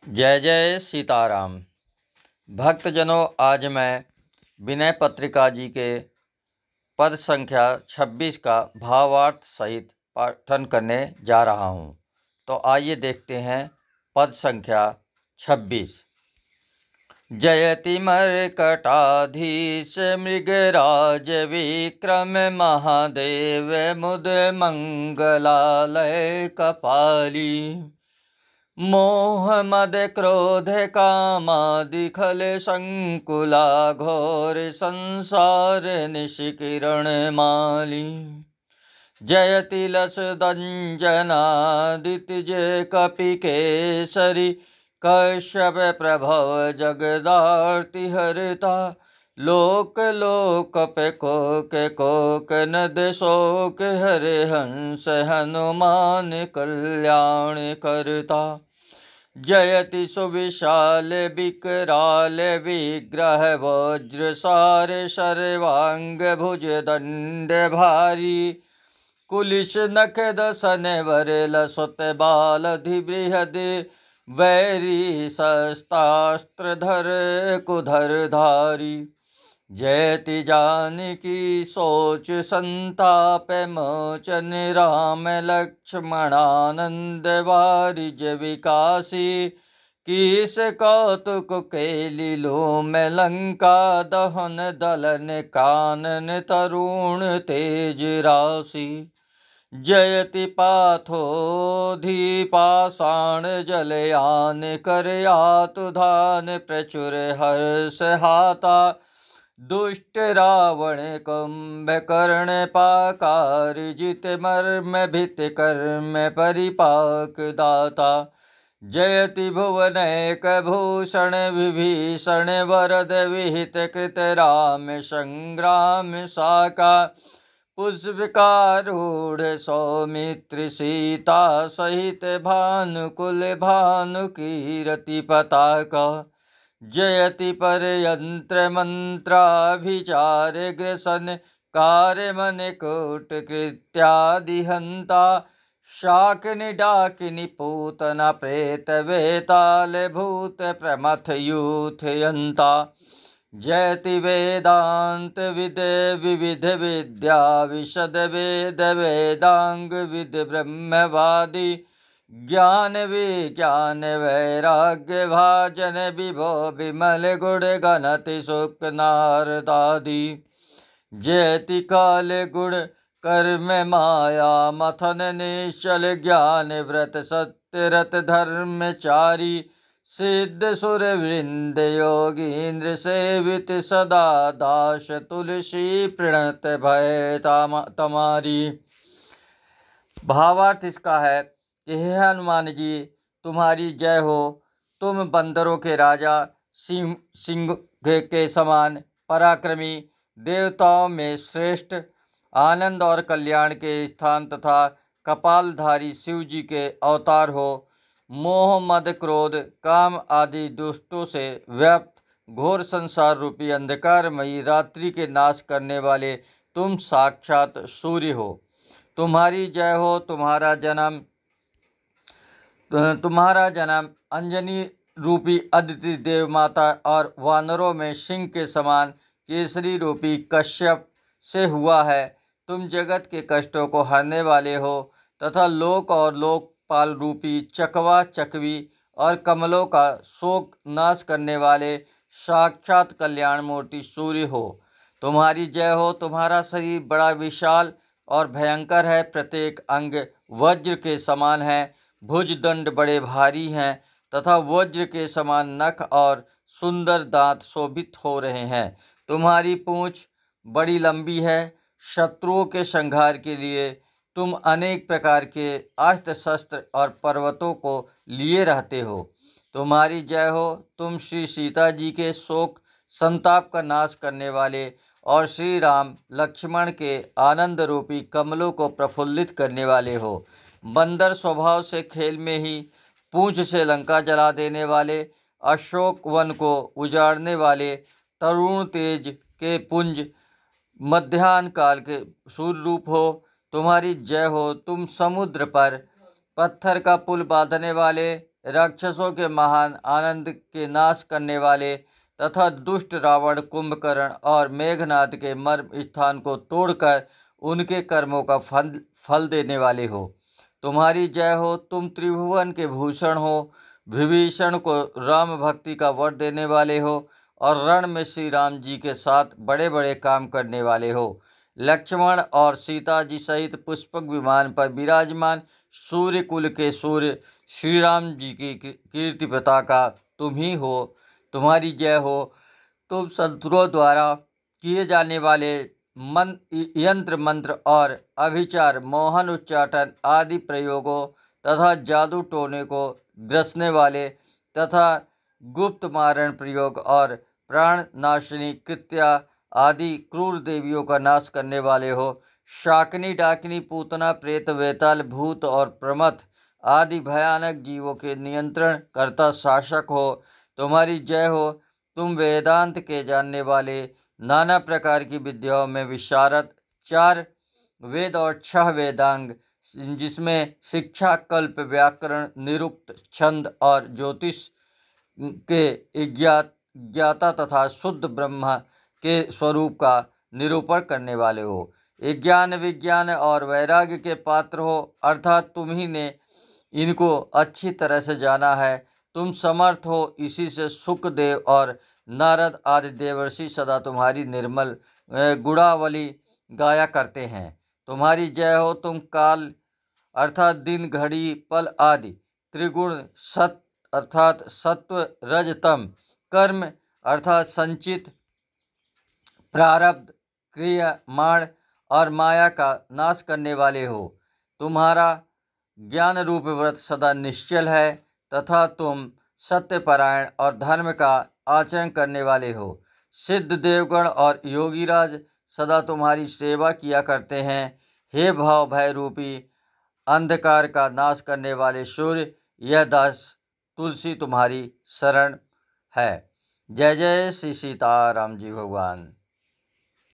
जय जय सीताराम। भक्तजनों, आज मैं विनय पत्रिका जी के पद संख्या 26 का भावार्थ सहित पाठन करने जा रहा हूँ। तो आइए देखते हैं पद संख्या 26। जयति मर्कटाधीश मृगराज विक्रम महादेव मुद मंगलालय कपाली। मोह मद क्रोध कामादि खल संकुला घोर संसार निशिकिरण माली। जयति लस दंजनादित्य जय कपि केसरी कश्यप प्रभव जगदार्ति हरता। लोक लोक पे कोक नद शोक हरे हंस हनुमान कल्याण करता। जयति सुविशाल विकराल विग्रह वज्रसार सर्वांग भुज दंड भारी। कुलिश नख दसन वर लसुत बालधि बृहद वैरी शस्त्रास्त्र धर कुधर धारी। जयति जानकी सोच संताप मोचन राम लक्ष्मणानंद वारिज विकासी। किस कौतुक के लीलो में लंका दहन दलन कानन तरुण तेज राशि। जयति पाथोधि पाषाण जलयान कर आतुधान प्रचुर हर्ष हाता। दुष्ट रावण कुंभकर्ण पाकार जित मर्म भित कर्म परिपाक दाता। जयति भुवनैक भूषण विभीषण वरद विहित कृत राम संग्राम साका। पुष्पकारूढ़ सौमित्र सीता सहित भानुकुल भानुकीरति पताका। जयति पर यंत्र मंत्राभिचार ग्रसन कार्य मन कोट कृत्यादि हंता। शाकिनी डाकिनी पूतना प्रेत वेताल भूत प्रमथ यूथ यंता। जयति वेदांत विद विविध विद्या विशद वेद वेदांग विद ब्रह्मवादी। ज्ञान विज्ञान वैराग्य भाजन विभो विमल गुण गणति सुख नारदादि। जयति काल गुण कर्म माया मथन निश्चल ज्ञान व्रत सत्य रत धर्मचारी। सिद्ध सुर वृंद योगींद्र सेवित सदा दास तुलसी प्रणत भय तमारी। भावार्थ इसका है कि हे हनुमान जी, तुम्हारी जय हो। तुम बंदरों के राजा, सिंह के समान पराक्रमी, देवताओं में श्रेष्ठ, आनंद और कल्याण के स्थान तथा कपालधारी शिव जी के अवतार हो। मोह मद क्रोध काम आदि दुष्टों से व्याप्त घोर संसार रूपी अंधकारमयी रात्रि के नाश करने वाले तुम साक्षात सूर्य हो। तुम्हारी जय हो। तुम्हारा जन्म अंजनी रूपी अदिति देव माता और वानरों में सिंह के समान केसरी रूपी कश्यप से हुआ है। तुम जगत के कष्टों को हरने वाले हो तथा लोक और लोकपाल रूपी चकवा चकवी और कमलों का शोक नाश करने वाले साक्षात कल्याण मूर्ति सूर्य हो। तुम्हारी जय हो। तुम्हारा शरीर बड़ा विशाल और भयंकर है। प्रत्येक अंग वज्र के समान है। भुजदंड बड़े भारी हैं तथा वज्र के समान नख और सुंदर दांत शोभित हो रहे हैं। तुम्हारी पूंछ बड़ी लंबी है। शत्रुओं के संहार के लिए तुम अनेक प्रकार के अस्त्र शस्त्र और पर्वतों को लिए रहते हो। तुम्हारी जय हो। तुम श्री सीता जी के शोक संताप का नाश करने वाले और श्री राम लक्ष्मण के आनंद रूपी कमलों को प्रफुल्लित करने वाले हो। बंदर स्वभाव से खेल में ही पूंछ से लंका जला देने वाले, अशोक वन को उजाड़ने वाले, तरुण तेज के पुंज मध्याह्न काल के सूर्य रूप हो। तुम्हारी जय हो। तुम समुद्र पर पत्थर का पुल बांधने वाले, राक्षसों के महान आनंद के नाश करने वाले तथा दुष्ट रावण, कुंभकर्ण और मेघनाद के मर्म स्थान को तोड़कर उनके कर्मों का फल देने वाले हो। तुम्हारी जय हो। तुम त्रिभुवन के भूषण हो, विभीषण को राम भक्ति का वर देने वाले हो और रण में श्री राम जी के साथ बड़े बड़े काम करने वाले हो। लक्ष्मण और सीता जी सहित पुष्पक विमान पर विराजमान सूर्य कुल के सूर्य श्री राम जी की कीर्ति पताका तुम ही हो। तुम्हारी जय हो। तुम शत्रुओं द्वारा किए जाने वाले यंत्र मंत्र और अभिचार, मोहन उच्चाटन आदि प्रयोगों तथा जादू टोने को ग्रसने वाले तथा गुप्त मारण प्रयोग और प्राण नाशिनी कृत्या आदि क्रूर देवियों का नाश करने वाले हो। शाकिनी, डाकिनी, पूतना, प्रेत, वेताल, भूत और प्रमथ आदि भयानक जीवों के नियंत्रण करता शासक हो। तुम्हारी जय हो। तुम वेदांत के जानने वाले, नाना प्रकार की विद्याओं में विशारद, 4 वेद और 6 वेदांग जिसमें शिक्षा, कल्प, व्याकरण, निरुक्त, छंद और ज्योतिष के ज्ञाता तथा शुद्ध ब्रह्म के स्वरूप का निरूपण करने वाले हो। ज्ञान, विज्ञान और वैराग्य के पात्र हो, अर्थात तुम ही ने इनको अच्छी तरह से जाना है। तुम समर्थ हो, इसी से सुखदेव और नारद आदि देवर्षि सदा तुम्हारी निर्मल गुणावली गाया करते हैं। तुम्हारी जय हो। तुम काल अर्थात दिन, घड़ी, पल आदि, त्रिगुण, सत अर्थात सत्व, रज, तम, कर्म अर्थात संचित, प्रारब्ध, क्रियमाण और माया का नाश करने वाले हो। तुम्हारा ज्ञान रूप व्रत सदा निश्चल है तथा तुम सत्यपरायण और धर्म का आचरण करने वाले हो। सिद्ध देवगण और योगीराज सदा तुम्हारी सेवा किया करते हैं। हे भाव भय रूपी अंधकार का नाश करने वाले सूर्य, यह दास तुलसी तुम्हारी शरण है। जय जय श्री सीताराम जी भगवान।